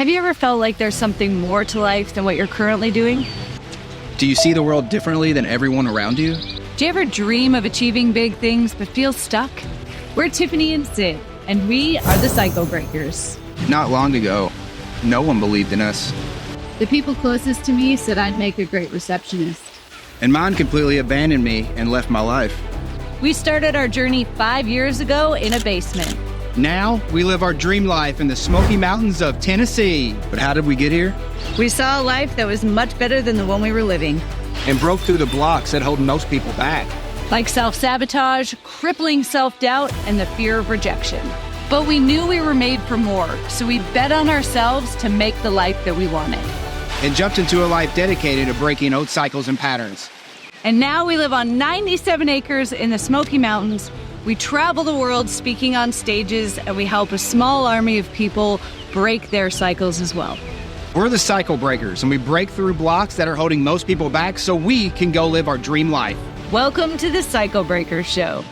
Have you ever felt like there's something more to life than what you're currently doing? Do you see the world differently than everyone around you? Do you ever dream of achieving big things but feel stuck? We're Tiffany and Sid, and we are the Cycle Breakers. Not long ago, no one believed in us. The people closest to me said I'd make a great receptionist. And mine completely abandoned me and left my life. We started our journey 5 years ago in a basement. Now, we live our dream life in the Smoky Mountains of Tennessee. But how did we get here? We saw a life that was much better than the one we were living. And broke through the blocks that hold most people back. Like self-sabotage, crippling self-doubt, and the fear of rejection. But we knew we were made for more, so we bet on ourselves to make the life that we wanted. And jumped into a life dedicated to breaking old cycles and patterns. And now we live on 97 acres in the Smoky Mountains. We travel the world speaking on stages, and we help a small army of people break their cycles as well. We're the Cycle Breakers, and we break through blocks that are holding most people back so we can go live our dream life. Welcome to the Cycle Breakers Show.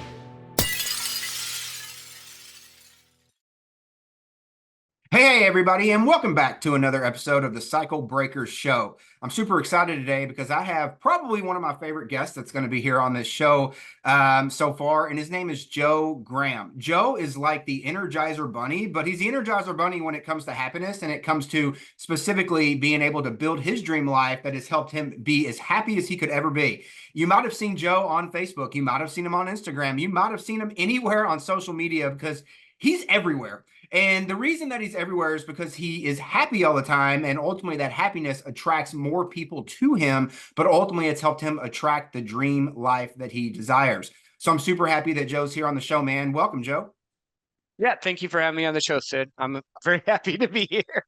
Hey everybody, and welcome back to another episode of the Cycle Breakers Show. I'm super excited today because I have probably one of my favorite guests that's going to be here on this show so far, and his name is Joe Graham. Joe is like the Energizer Bunny, but he's the Energizer Bunny when it comes to happiness, and it comes to specifically being able to build his dream life that has helped him be as happy as he could ever be. You might have seen Joe on Facebook. You might have seen him on Instagram. You might have seen him anywhere on social media because he's everywhere. And the reason that he's everywhere is because he is happy all the time, and ultimately that happiness attracts more people to him, but ultimately it's helped him attract the dream life that he desires. So I'm super happy that Joe's here on the show, man. Welcome, Joe. Yeah, thank you for having me on the show, Sid. I'm very happy to be here.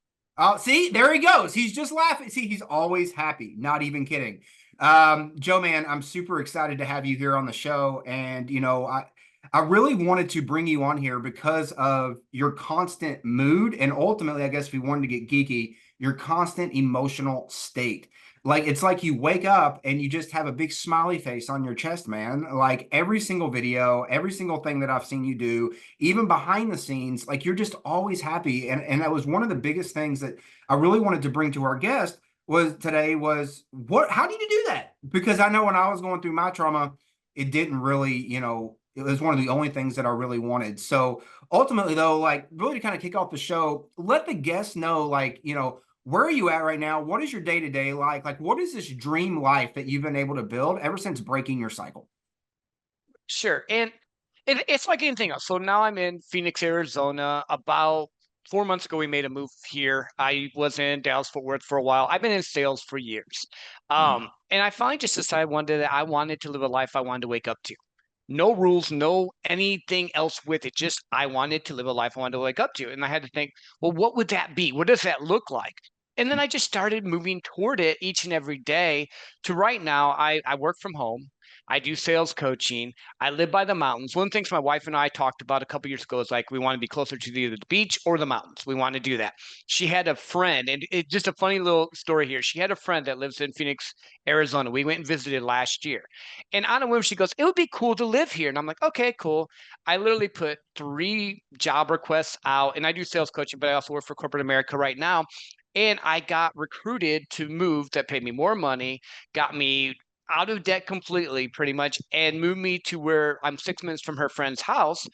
See, there he goes. He's just laughing. See, he's always happy. Not even kidding. Joe, man, I'm super excited to have you here on the show. And, you know, I really wanted to bring you on here because of your constant mood. And ultimately, I guess if we wanted to get geeky, your constant emotional state. Like, it's like you wake up and you just have a big smiley face on your chest, man. Like every single video, every single thing that I've seen you do, even behind the scenes, like you're just always happy. And that was one of the biggest things that I really wanted to bring to our guest how did you do that? Because I know when I was going through my trauma, it didn't really, it was one of the only things that I really wanted. So ultimately though, like really to kind of kick off the show, let the guests know, like, where are you at right now? What is your day-to-day like? Like, what is this dream life that you've been able to build ever since breaking your cycle? Sure. And it's like anything else. So now I'm in Phoenix, Arizona. About 4 months ago, we made a move here. I was in Dallas, Fort Worth for a while. I've been in sales for years. And I finally just decided one day that I wanted to live a life I wanted to wake up to. No rules, no anything else with it. Just I wanted to live a life I wanted to wake up to. And I had to think, well, what would that be? What does that look like? And then I just started moving toward it each and every day to right now. I work from home. I do sales coaching. I live by the mountains. One of the things my wife and I talked about a couple years ago is like we want to be closer to either the beach or the mountains. We want to do that. She had a friend, and it's just a funny little story here. She had a friend that lives in Phoenix, Arizona. We went and visited last year. And on a whim, she goes, it would be cool to live here. And I'm like, okay, cool. I literally put 3 job requests out, and I do sales coaching, but I also work for corporate America right now. And I got recruited to move that paid me more money, got me out of debt completely, pretty much, and moved me to where I'm 6 minutes from her friend's house.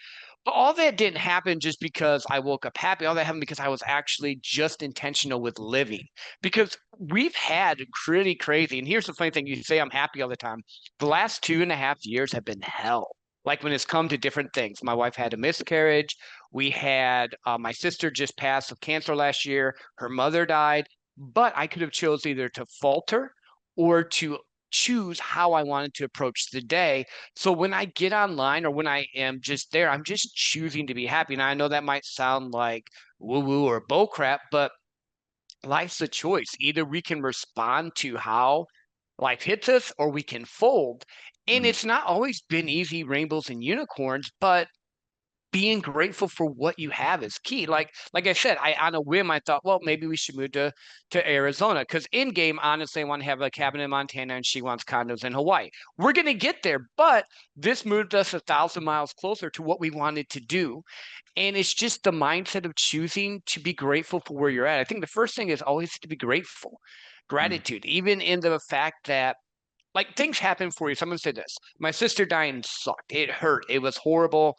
But all that didn't happen just because I woke up happy. All that happened because I was actually just intentional with living. Because we've had pretty crazy. And here's the funny thing. You say I'm happy all the time. The last 2.5 years have been hell. Like when it's come to different things. My wife had a miscarriage. We had my sister just passed of cancer last year. Her mother died. But I could have chose either to falter or to choose how I wanted to approach the day. So when I get online or when I am just there, I'm just choosing to be happy. Now I know that might sound like woo-woo or bull crap, but life's a choice. Either we can respond to how life hits us or we can fold. And it's not always been easy rainbows and unicorns, but being grateful for what you have is key. Like I said, I on a whim I thought, well, maybe we should move to Arizona because in game, honestly, I want to have a cabin in Montana and she wants condos in Hawaii. We're gonna get there, but this moved us 1,000 miles closer to what we wanted to do. And it's just the mindset of choosing to be grateful for where you're at. I think the first thing is always to be grateful, Mm. gratitude, even in the fact that like things happen for you. Someone said this. My sister dying sucked. It hurt. It was horrible.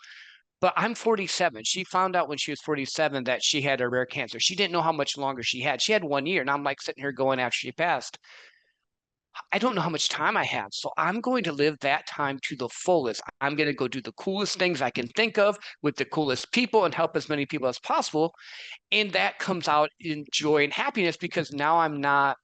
But I'm 47. She found out when she was 47 that she had a rare cancer. She didn't know how much longer she had. She had 1 year. And I'm like sitting here going after she passed, I don't know how much time I have. So I'm going to live that time to the fullest. I'm going to go do the coolest things I can think of with the coolest people and help as many people as possible. And that comes out in joy and happiness because now I'm not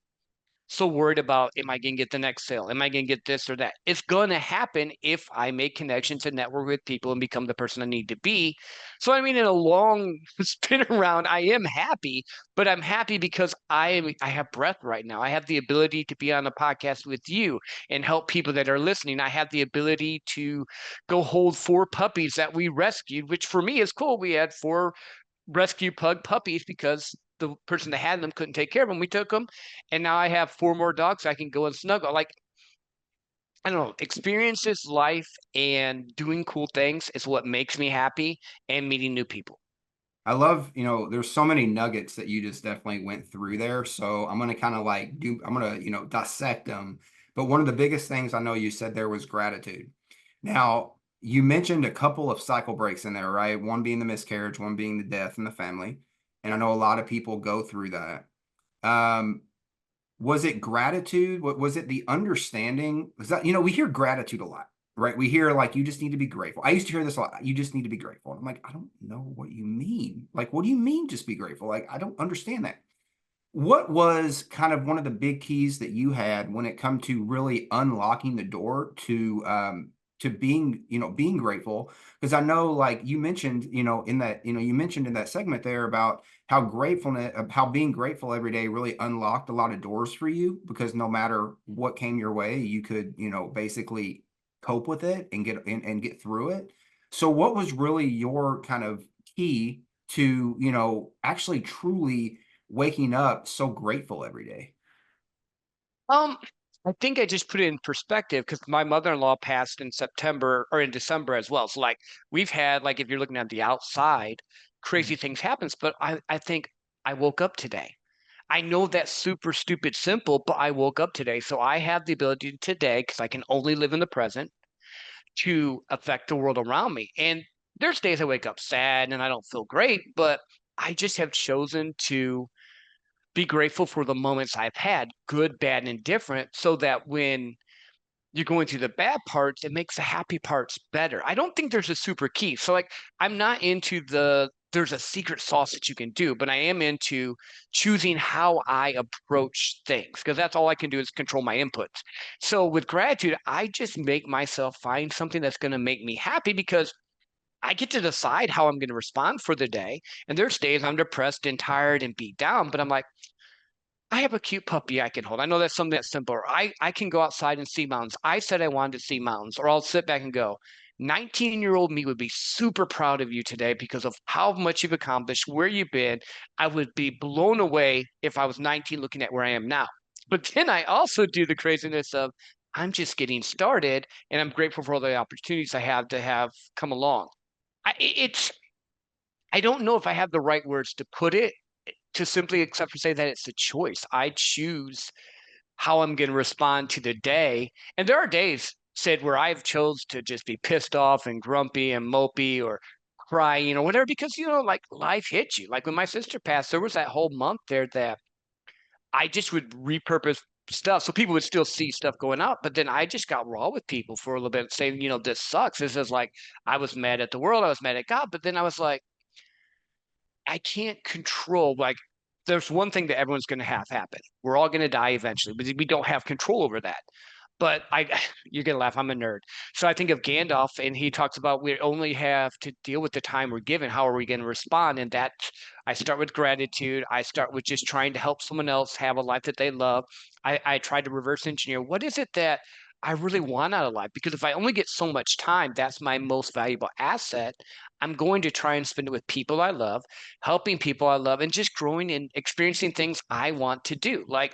so worried about, am I going to get the next sale? Am I going to get this or that? It's going to happen if I make connections and network with people and become the person I need to be. So, I mean, in a long spin around, I am happy, but I'm happy because I have breath right now. I have the ability to be on a podcast with you and help people that are listening. I have the ability to go hold 4 puppies that we rescued, which for me is cool. We had 4 rescue pug puppies because the person that had them couldn't take care of them. We took them, and now I have 4 more dogs I can go and snuggle. Like, I don't know, experiences, life, and doing cool things is what makes me happy, and meeting new people. I love, there's so many nuggets that you just definitely went through there. So I'm going to kind of I'm going to, dissect them. But one of the biggest things I know you said there was gratitude. Now, you mentioned a couple of cycle breaks in there, right? One being the miscarriage, one being the death in the family. And I know a lot of people go through that. Um, was it gratitude? What was it? The understanding? Was that, we hear gratitude a lot, right? We hear like, you just need to be grateful. I used to hear this a lot. You just need to be grateful. And I'm like, I don't know what you mean. Like, what do you mean just be grateful? Like, I don't understand that. What was kind of one of the big keys that you had when it come to really unlocking the door to being, being grateful? Because I know, like you mentioned, you mentioned in that segment there about how gratefulness, how being grateful every day really unlocked a lot of doors for you because no matter what came your way, you could, basically cope with it and get through it. So what was really your kind of key to, actually truly waking up so grateful every day? Um, I think I just put it in perspective because my mother-in-law passed in September or in December as well. So like we've had like if you're looking at the outside, crazy things happens, but I think I woke up today. I know that's super stupid simple, but I woke up today. So I have the ability today, because I can only live in the present, to affect the world around me. And there's days I wake up sad and I don't feel great, but I just have chosen to be grateful for the moments I've had, good, bad, and indifferent, so that when you're going through the bad parts, it makes the happy parts better. I don't think there's a super key. So like I'm not into there's a secret sauce that you can do, but I am into choosing how I approach things because that's all I can do is control my inputs. So with gratitude, I just make myself find something that's going to make me happy because I get to decide how I'm going to respond for the day. And there's days I'm depressed and tired and beat down, but I'm like, I have a cute puppy I can hold. I know that's something that's simple. Or I can go outside and see mountains. I said I wanted to see mountains, or I'll sit back and go, 19-year-old me would be super proud of you today because of how much you've accomplished, where you've been. I would be blown away if I was 19 looking at where I am now. But then I also do the craziness of I'm just getting started and I'm grateful for all the opportunities I have to have come along. It's I don't know if I have the right words to put it to simply except for say that it's a choice. I choose how I'm going to respond to the day. And there are days, Sid, where I've chose to just be pissed off and grumpy and mopey or crying or whatever, because, like life hits you. Like when my sister passed, there was that whole month there that I just would repurpose stuff. So people would still see stuff going out, but then I just got raw with people for a little bit saying, this sucks. This is like, I was mad at the world. I was mad at God. But then I was like, I can't control like there's one thing that everyone's going to have happen. We're all going to die eventually, but we don't have control over that. But you're going to laugh. I'm a nerd. So I think of Gandalf and he talks about we only have to deal with the time we're given. How are we going to respond? And that I start with gratitude. I start with just trying to help someone else have a life that they love. I try to reverse engineer. What is it that I really want out of life? Because if I only get so much time, that's my most valuable asset. I'm going to try and spend it with people I love, helping people I love, and just growing and experiencing things I want to do. Like,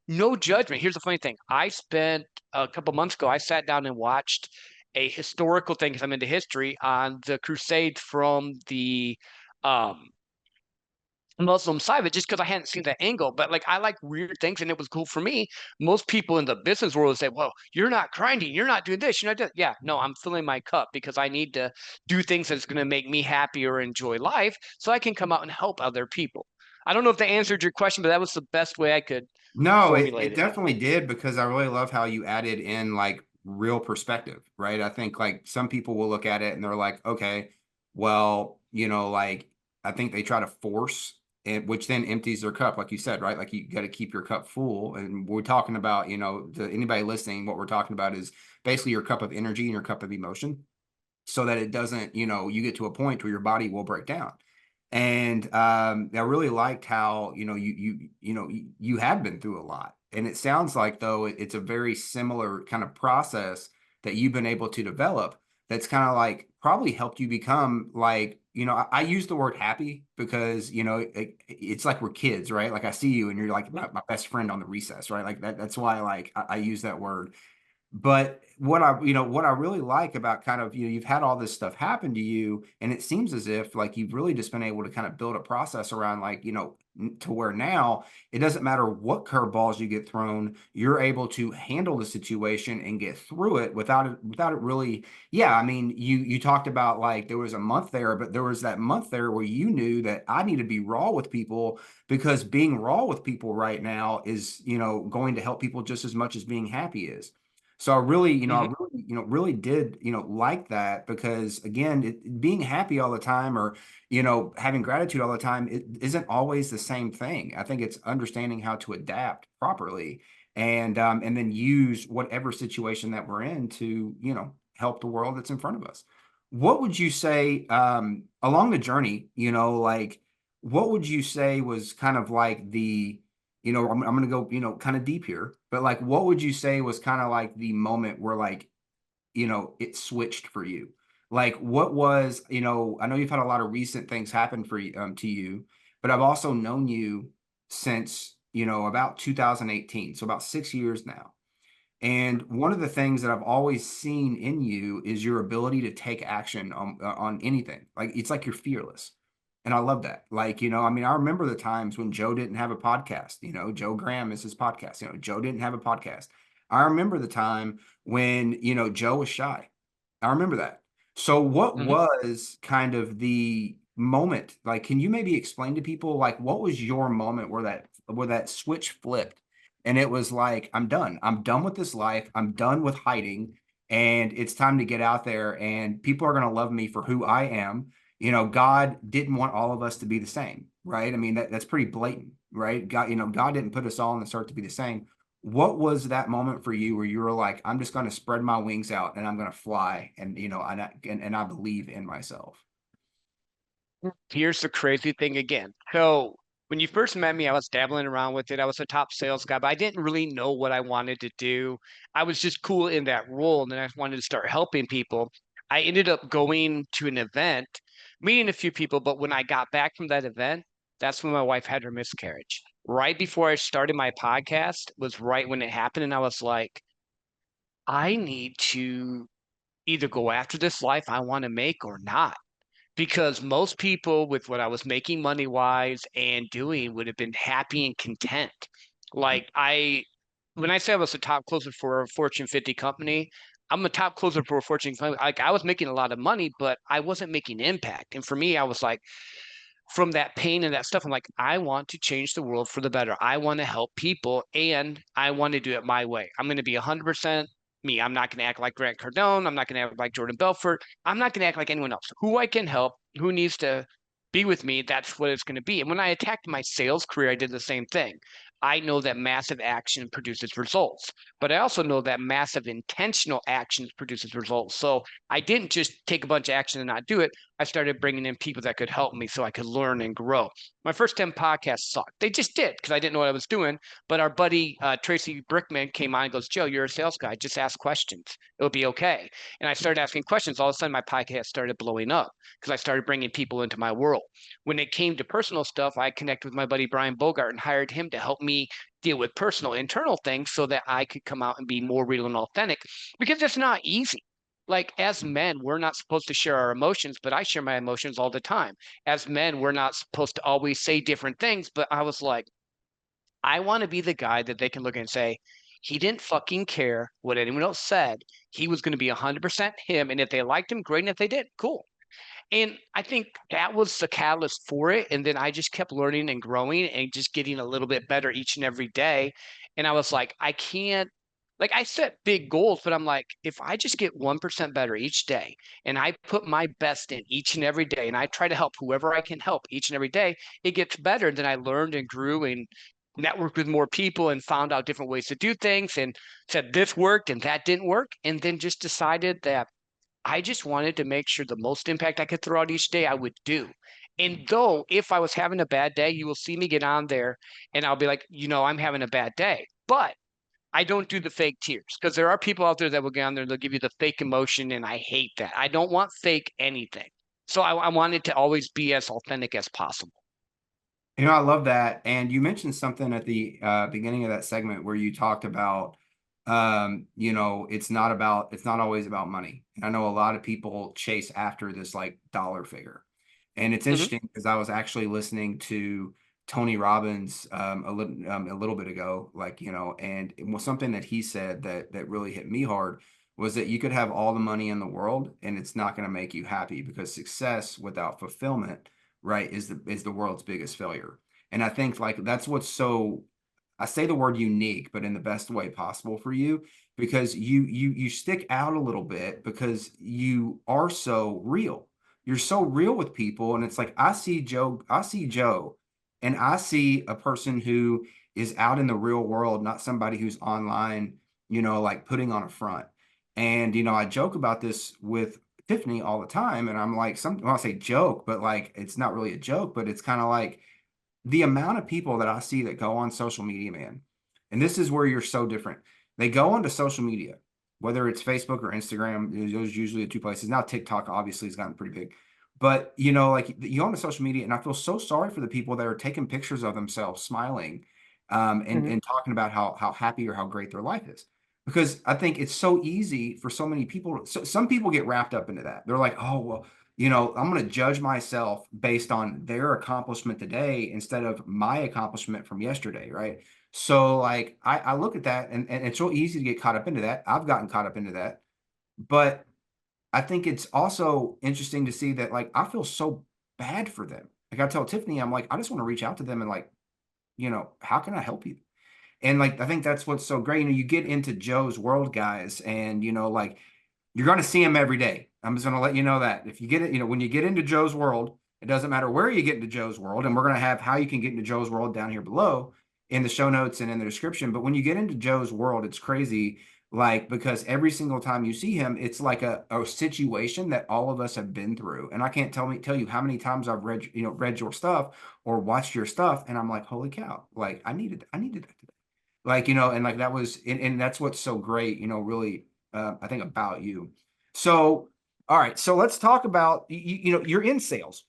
no judgment. Here's the funny thing. I spent a couple months ago, I sat down and watched a historical thing because I'm into history on the Crusades from the um Muslim side of it, just because I hadn't seen that angle. But like I like weird things and it was cool for me. Most people in the business world say, well, you're not grinding, you're not doing this, you're not doing yeah, no, I'm filling my cup because I need to do things that's gonna make me happy or enjoy life so I can come out and help other people. I don't know if that answered your question, but that was the best way I could No, formulate it it. definitely did, because I really love how you added in like real perspective, right? I think like some people will look at it and they're like, okay, well, like I think they try to force it, which then empties their cup, like you said, right? Like you got to keep your cup full. And we're talking about, to anybody listening, what we're talking about is basically your cup of energy and your cup of emotion, so that it doesn't, you get to a point where your body will break down. And I really liked how, you have been through a lot. And it sounds like, though, it's a very similar kind of process that you've been able to develop that's kind of like probably helped you become like, I use the word happy because, it's like we're kids, right? Like I see you and you're like my best friend on the recess, right? Like that's why like I use that word. But what I really like about kind of, you've had all this stuff happen to you, and it seems as if like you've really just been able to kind of build a process around like, to where now it doesn't matter what curveballs you get thrown, you're able to handle the situation and get through it without it really. Yeah, I mean, you talked about like there was a month there, but there was that month there where you knew that I need to be raw with people, because being raw with people right now is, going to help people just as much as being happy is. So I Mhm. really, really did, like that, because again, being happy all the time, or, having gratitude all the time, it isn't always the same thing. I think it's understanding how to adapt properly, and then use whatever situation that we're in to, help the world that's in front of us. What would you say, along the journey, like, what would you say was kind of like I'm going to go, kind of deep here, but like, what would you say was kind of like the moment where like, it switched for you? Like, what was, I know you've had a lot of recent things happen for you, to you, but I've also known you since, about 2018. So about 6 years now. And one of the things that I've always seen in you is your ability to take action on anything. Like it's like you're fearless. And I love that. Like, I mean, I remember the times when Joe didn't have a podcast, Joe Graham is his podcast, Joe didn't have a podcast. I remember the time when, Joe was shy. I remember that. So what Mhm. was kind of the moment? Like, can you maybe explain to people like what was your moment where that switch flipped, and it was like, I'm done. I'm done with this life. I'm done with hiding, and it's time to get out there, and people are going to love me for who I am. God didn't want all of us to be the same, right? I mean, that's pretty blatant, right? God didn't put us all in the start to be the same. What was that moment for you where you were like, I'm just going to spread my wings out and I'm going to fly, and I believe in myself. Here's the crazy thing again. So when you first met me, I was dabbling around with it. I was a top sales guy, but I didn't really know what I wanted to do. I was just cool in that role, and then I wanted to start helping people. I ended up going to an event, meeting a few people, but when I got back from that event, that's when my wife had her miscarriage. Right before I started my podcast was right when it happened, and I was like, I need to either go after this life I want to make or not, because most people with what I was making money wise and doing would have been happy and content. Like when I say I was a top closer for a Fortune 50 company, I'm a top closer for a Fortune company. Like I was making a lot of money, but I wasn't making impact. And for me, I was like, from that pain and that stuff, I'm like, I want to change the world for the better. I want to help people and I want to do it my way. I'm going to be 100% me. I'm not going to act like Grant Cardone. I'm not going to act like Jordan Belfort. I'm not going to act like anyone else. Who I can help, who needs to be with me, that's what it's going to be. And when I attacked my sales career, I did the same thing. I know that massive action produces results. but I also know that massive intentional actions produces results. So I didn't just take a bunch of action and not do it. I started bringing in people that could help me so I could learn and grow. My first 10 podcasts sucked. They just did because I didn't know what I was doing. But our buddy Tracy Brickman came on and goes, Joe, you're a sales guy. Just ask questions. It'll be okay. And I started asking questions. All of a sudden, my podcast started blowing up because I started bringing people into my world. When it came to personal stuff, I connected with my buddy Brian Bogart and hired him to help me deal with personal internal things so that I could come out and be more real and authentic, because it's not easy. Like, as men, we're not supposed to share our emotions, but I share my emotions all the time. As men, we're not supposed to always say different things, but I was like, I want to be the guy that they can look at and say, he didn't fucking care what anyone else said. He was going to be 100% him. And if they liked him, great. And if they did, cool. And I think that was the catalyst for it. And then I just kept learning and growing and just getting a little bit better each and every day. And I was like, I can't, like, I set big goals, but I'm like, if I just get 1% better each day and I put my best in each and every day and I try to help whoever I can help each and every day, it gets better. And then I learned and grew and networked with more people and found out different ways to do things and said this worked and that didn't work. And then just decided that I just wanted to make sure the most impact I could throw out each day I would do. And though if I was having a bad day, you will see me get on there and I'll be like, I'm having a bad day. But I don't do the fake tears because there are people out there that will get on there and they'll give you the fake emotion. And I hate that. I don't want fake anything. So I wanted to always be as authentic as possible. I love that. And you mentioned something at the beginning of that segment where you talked about, it's not always about money. And I know a lot of people chase after this like dollar figure. And it's interesting because I was actually listening to Tony Robbins a little bit ago, and it was something that he said that really hit me hard was that you could have all the money in the world and it's not going to make you happy because success without fulfillment, right, is the world's biggest failure. And I think like that's what's so, I say the word unique, but in the best way possible for you, because you stick out a little bit because you are so real. You're so real with people. And it's like, I see Joe, and I see a person who is out in the real world, not somebody who's online, like putting on a front. And, I joke about this with Tiffany all the time. And I'm like, I say joke, but like, it's not really a joke, but it's kind of like the amount of people that I see that go on social media, man. And this is where you're so different. They go onto social media, whether it's Facebook or Instagram, those are usually the two places. Now TikTok obviously has gotten pretty big. But like you go on to social media, and I feel so sorry for the people that are taking pictures of themselves smiling, and talking about how happy or how great their life is. Because I think it's so easy for so many people. So some people get wrapped up into that. They're like, oh well, I'm going to judge myself based on their accomplishment today instead of my accomplishment from yesterday, right? So like I look at that, and it's so easy to get caught up into that. I've gotten caught up into that, but I think it's also interesting to see that like I feel so bad for them. Like I tell Tiffany, I'm like, I just want to reach out to them and like, how can I help you? And like I think that's what's so great. You get into Joe's world, guys, and like you're going to see him every day. I'm just going to let you know that if you get it, when you get into Joe's world, it doesn't matter where you get into Joe's world. And we're going to have how you can get into Joe's world down here below in the show notes and in the description. But when you get into Joe's world, it's crazy. Like, because every single time you see him, it's like a situation that all of us have been through. And I can't tell you how many times I've read your stuff or watched your stuff. And I'm like, holy cow, like I needed that today. Like, and like that was, and that's what's so great, really, I think about you. So, all right. So let's talk about, you're in sales.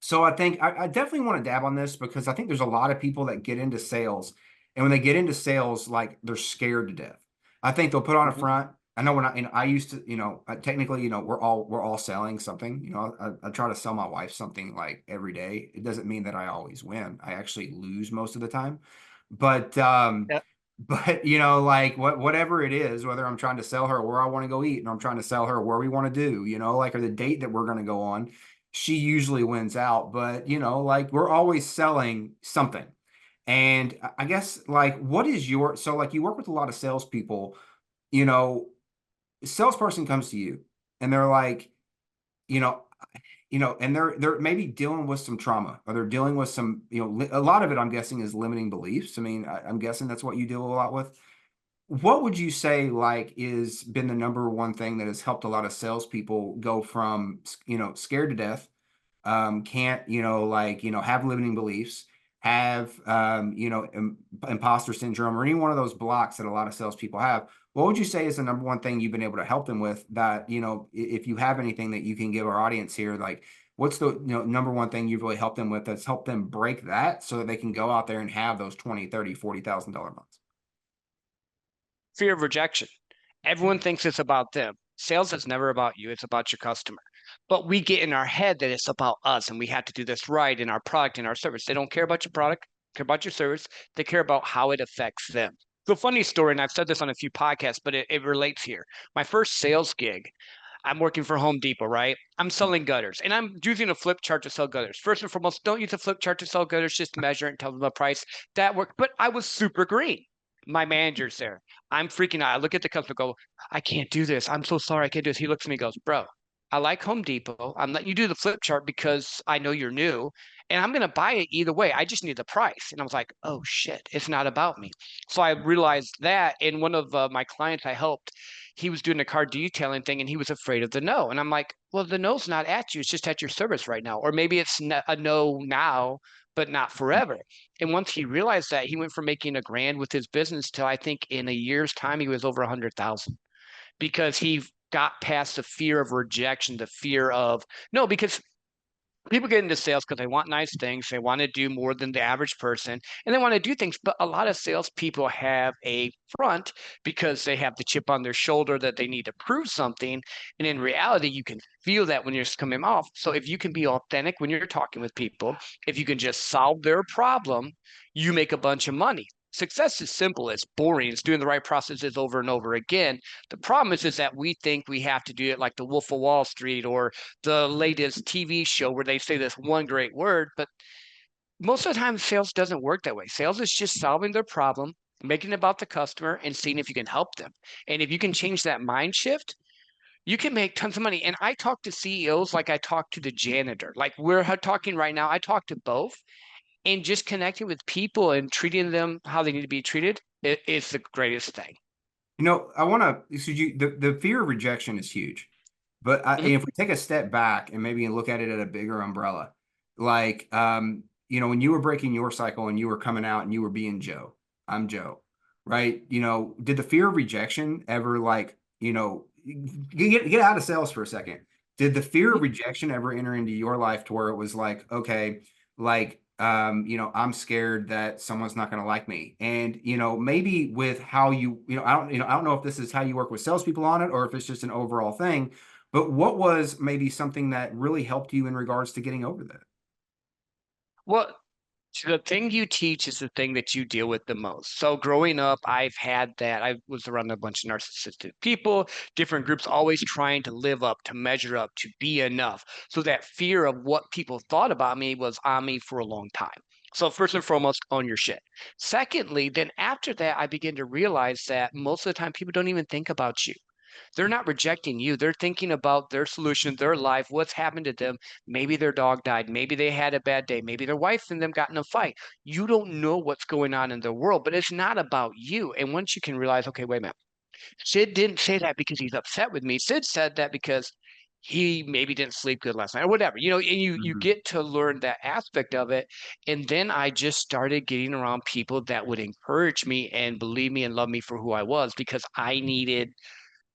So I think I definitely want to dab on this because I think there's a lot of people that get into sales, and when they get into sales, like they're scared to death. I think they'll put on a front. I know when I used to, technically, we're all selling something. I try to sell my wife something like every day. It doesn't mean that I always win. I actually lose most of the time. But Yep. like whatever it is, whether I'm trying to sell her where I want to go eat, and I'm trying to sell her where we want to do, like or the date that we're going to go on, she usually wins out. But like we're always selling something. And I guess like what is so like you work with a lot of salespeople, a salesperson comes to you and they're like, you know, and they're maybe dealing with some trauma, or they're dealing with some, a lot of it I'm guessing is limiting beliefs. I mean, I'm guessing that's what you deal a lot with. What would you say like is been the number one thing that has helped a lot of salespeople go from, scared to death, can't, have limiting beliefs, have, imposter syndrome, or any one of those blocks that a lot of salespeople have? What would you say is the number one thing you've been able to help them with that, if you have anything that you can give our audience here, like what's the, number one thing you've really helped them with that's helped them break that so that they can go out there and have those 20, 30, $40,000 months? Fear of rejection. Everyone thinks it's about them. Sales is never about you, it's about your customer. But we get in our head that it's about us and we have to do this right in our product and our service. They don't care about your product, care about your service. They care about how it affects them. The funny story, and I've said this on a few podcasts, but it relates here. My first sales gig, I'm working for Home Depot, right? I'm selling gutters and I'm using a flip chart to sell gutters. First and foremost, don't use a flip chart to sell gutters, just measure it and tell them the price. That worked, but I was super green. My manager's there. I'm freaking out. I look at the customer, go, I can't do this. I'm so sorry. I can't do this. He looks at me and goes, bro, I like Home Depot. I'm letting you do the flip chart because I know you're new and I'm going to buy it either way. I just need the price. And I was like, oh shit, it's not about me. So I realized that. And one of my clients I helped, he was doing a car detailing thing and he was afraid of the no. And I'm like, well, the no's not at you. It's just at your service right now. Or maybe it's a no now, but not forever. And once he realized that, he went from making $1,000 with his business to I think in a year's time, he was over 100,000 because he got past the fear of rejection, the fear of no, because people get into sales because they want nice things. They want to do more than the average person and they want to do things. But a lot of salespeople have a front because they have the chip on their shoulder that they need to prove something. And in reality, you can feel that when you're just coming off. So if you can be authentic when you're talking with people, if you can just solve their problem, you make a bunch of money. Success is simple. It's boring. It's doing the right processes over and over again. The problem is that we think we have to do it like the Wolf of Wall Street or the latest TV show where they say this one great word, but most of the time sales doesn't work that way. Sales is just solving their problem, making it about the customer and seeing if you can help them. And if you can change that mind shift, you can make tons of money. And I talk to CEOs like I talk to the janitor. Like we're talking right now, I talk to both and just connecting with people and treating them how they need to be treated is the greatest thing. I want to, so the fear of rejection is huge. But Mhm. if we take a step back and maybe look at it at a bigger umbrella, like, when you were breaking your cycle and you were coming out and you were being Joe, I'm Joe, right? Did the fear of rejection ever get out of sales for a second? Did the fear of rejection ever enter into your life to where it was like, okay, like, I'm scared that someone's not going to like me. And, maybe with how I don't know if this is how you work with salespeople on it or if it's just an overall thing, but what was maybe something that really helped you in regards to getting over that? Well, the thing you teach is the thing that you deal with the most. So growing up, I've had that. I was around a bunch of narcissistic people, different groups, always trying to live up, to measure up, to be enough. So that fear of what people thought about me was on me for a long time. So first and foremost, own your shit. Secondly, then after that, I began to realize that most of the time people don't even think about you. They're not rejecting you. They're thinking about their solution, their life, what's happened to them. Maybe their dog died. Maybe they had a bad day. Maybe their wife and them got in a fight. You don't know what's going on in their world, but it's not about you. And once you can realize, okay, wait a minute, Sid didn't say that because he's upset with me. Sid said that because he maybe didn't sleep good last night or whatever, and you Mhm. get to learn that aspect of it. And then I just started getting around people that would encourage me and believe me and love me for who I was because I needed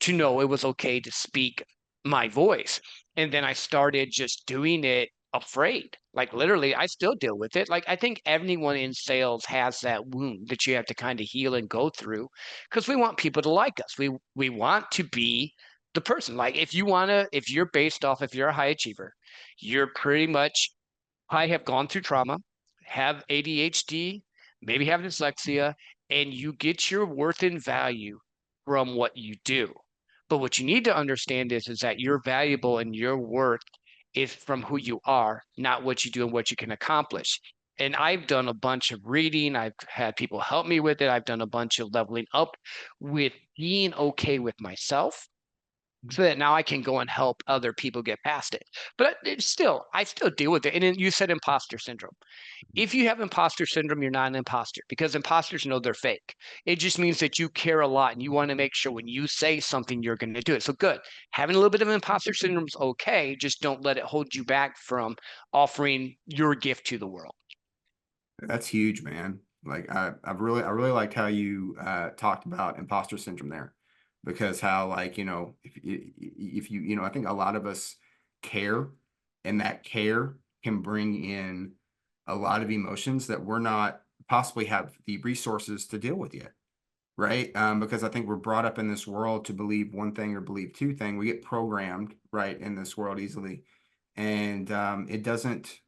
to know it was okay to speak my voice. And then I started just doing it afraid. Like literally, I still deal with it. Like I think everyone in sales has that wound that you have to kind of heal and go through because we want people to like us. We want to be the person. Like if you're based off, if you're a high achiever, you're pretty much I have gone through trauma, have ADHD, maybe have dyslexia, and you get your worth and value from what you do. But what you need to understand is that you're valuable and your worth is from who you are, not what you do and what you can accomplish. And I've done a bunch of reading. I've had people help me with it. I've done a bunch of leveling up with being okay with myself so that now I can go and help other people get past it. But I still deal with it. And then you said imposter syndrome. If you have imposter syndrome, you're not an imposter because imposters know they're fake. It just means that you care a lot and you want to make sure when you say something, you're going to do it. So good. Having a little bit of imposter syndrome is okay. Just don't let it hold you back from offering your gift to the world. That's huge, man. Like I really liked how you talked about imposter syndrome there, because how, like, if you I think a lot of us care, and that care can bring in a lot of emotions that we're not possibly have the resources to deal with yet, right? Because I think we're brought up in this world to believe one thing or believe two things. We get programmed right in this world easily, and it doesn't.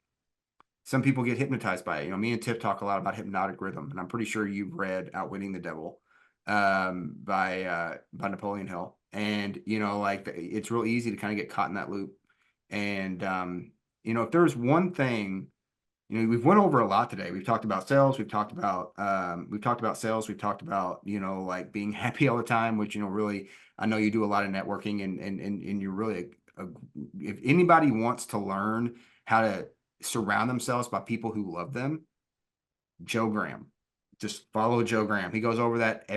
Some people get hypnotized by it. Me and Tip talk a lot about hypnotic rhythm, and I'm pretty sure you've read Outwitting the Devil by Napoleon Hill. And like it's real easy to kind of get caught in that loop. And if there's one thing, we've went over a lot today. We've talked about sales. We've talked about sales. We've talked about like being happy all the time, which really I know you do a lot of networking, and you're really if anybody wants to learn how to surround themselves by people who love them, Joe Graham. Just follow Joe Graham. He goes over that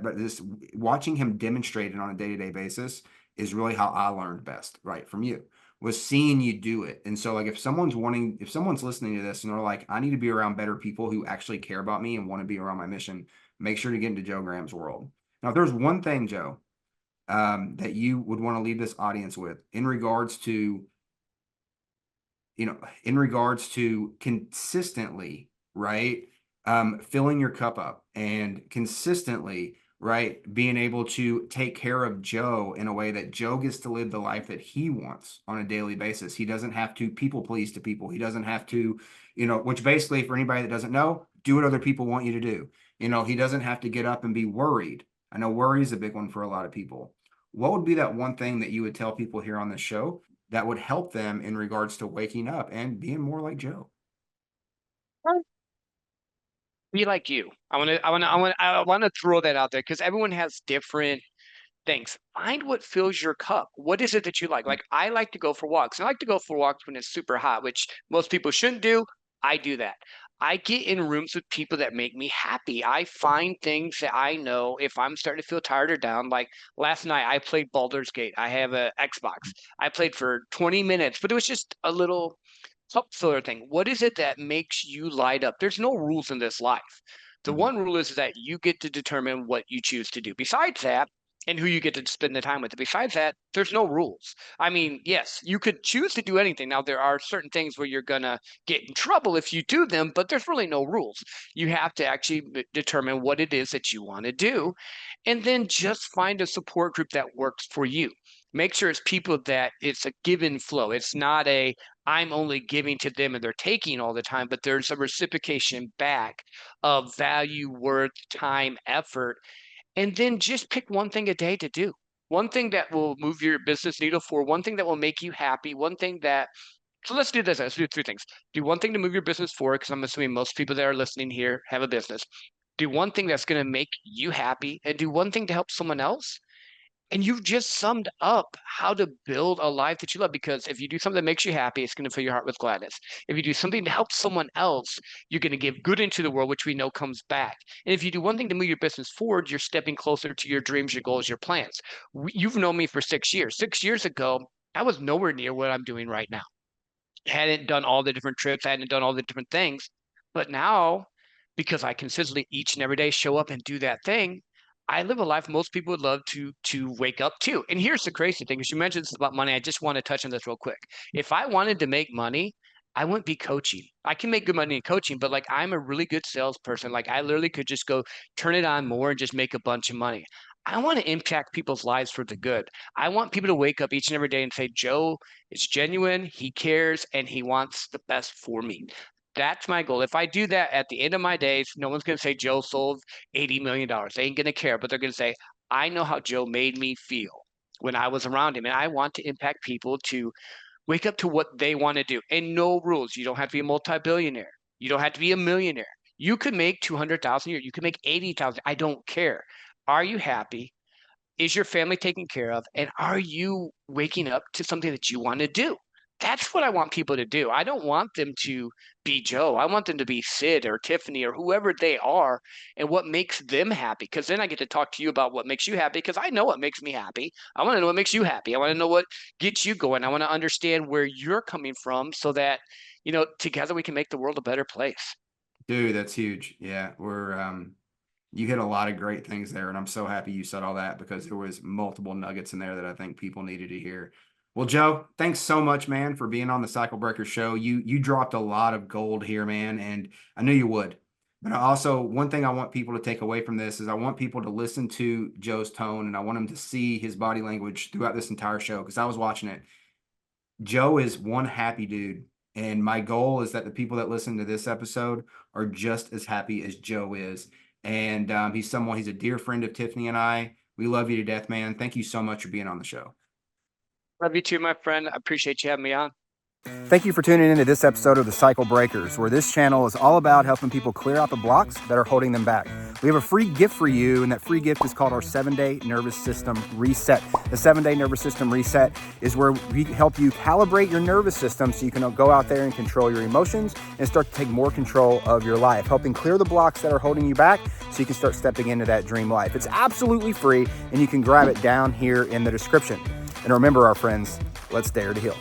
but this watching him demonstrate it on a day-to-day basis is really how I learned best, right, from you, was seeing you do it. And so like if someone's listening to this and they're like, I need to be around better people who actually care about me and want to be around my mission, make sure to get into Joe Graham's world. Now, if there's one thing, Joe, that you would want to leave this audience with in regards to consistently, right, filling your cup up and consistently, right, being able to take care of Joe in a way that Joe gets to live the life that he wants on a daily basis. He doesn't have to people please to people. He doesn't have to, which basically, for anybody that doesn't know, do what other people want you to do. He doesn't have to get up and be worried. I know worry is a big one for a lot of people. What would be that one thing that you would tell people here on this show that would help them in regards to waking up and being more like Joe? Be like you. I want to throw that out there because everyone has different things. Find what fills your cup. What is it that you like? Like I like to go for walks. I like to go for walks when it's super hot, which most people shouldn't do. I do that. I get in rooms with people that make me happy. I find things that I know if I'm starting to feel tired or down. Like last night, I played Baldur's Gate. I have a Xbox. I played for 20 minutes, but it was just a little cup filler thing. What is it that makes you light up? There's no rules in this life. The one rule is that you get to determine what you choose to do. Besides that, and who you get to spend the time with. Besides that, there's no rules. I mean, yes, you could choose to do anything. Now, there are certain things where you're going to get in trouble if you do them, but there's really no rules. You have to actually determine what it is that you want to do, and then just find a support group that works for you. Make sure it's people that it's a give and flow. It's not a I'm only giving to them and they're taking all the time, but there's a reciprocation back of value, worth, time, effort, and then just pick one thing a day to do. One thing that will move your business needle forward, one thing that will make you happy, one thing that so let's do this. Let's do three things. Do one thing to move your business forward, because I'm assuming most people that are listening here have a business. Do one thing that's going to make you happy, and do one thing to help someone else. And you've just summed up how to build a life that you love. Because if you do something that makes you happy, it's going to fill your heart with gladness. If you do something to help someone else, you're going to give good into the world, which we know comes back. And if you do one thing to move your business forward, you're stepping closer to your dreams, your goals, your plans. You've known me for 6 years. 6 years ago, I was nowhere near what I'm doing right now. Hadn't done all the different trips, hadn't done all the different things. But now, because I consistently each and every day show up and do that thing, I live a life most people would love to wake up to. And here's the crazy thing, because you mentioned this about money. I just want to touch on this real quick. If I wanted to make money, I wouldn't be coaching. I can make good money in coaching, but like I'm a really good salesperson. Like I literally could just go turn it on more and just make a bunch of money. I want to impact people's lives for the good. I want people to wake up each and every day and say, Joe is genuine, he cares, and he wants the best for me. That's my goal. If I do that at the end of my days, no one's going to say Joe sold $80 million. They ain't going to care, but they're going to say, I know how Joe made me feel when I was around him. And I want to impact people to wake up to what they want to do. And no rules. You don't have to be a multi-billionaire. You don't have to be a millionaire. You could make 200,000 a year. You could make 80,000. I don't care. Are you happy? Is your family taken care of? And are you waking up to something that you want to do? That's what I want people to do. I don't want them to be Joe. I want them to be Sid or Tiffany or whoever they are and what makes them happy. Because then I get to talk to you about what makes you happy because I know what makes me happy. I want to know what makes you happy. I want to know what gets you going. I want to understand where you're coming from so that, together we can make the world a better place. Dude, that's huge. Yeah, you hit a lot of great things there, and I'm so happy you said all that because there was multiple nuggets in there that I think people needed to hear. Well, Joe, thanks so much, man, for being on the Cycle Breaker Show. You dropped a lot of gold here, man, and I knew you would. But one thing I want people to take away from this is I want people to listen to Joe's tone, and I want them to see his body language throughout this entire show because I was watching it. Joe is one happy dude. And my goal is that the people that listen to this episode are just as happy as Joe is. And he's a dear friend of Tiffany and I. We love you to death, man. Thank you so much for being on the show. Love you too, my friend. I appreciate you having me on. Thank you for tuning into this episode of the Cycle Breakers, where this channel is all about helping people clear out the blocks that are holding them back. We have a free gift for you, and that free gift is called our 7-Day Nervous System Reset. The 7-Day Nervous System Reset is where we help you calibrate your nervous system so you can go out there and control your emotions and start to take more control of your life, helping clear the blocks that are holding you back so you can start stepping into that dream life. It's absolutely free, and you can grab it down here in the description. And remember, our friends, let's dare to heal.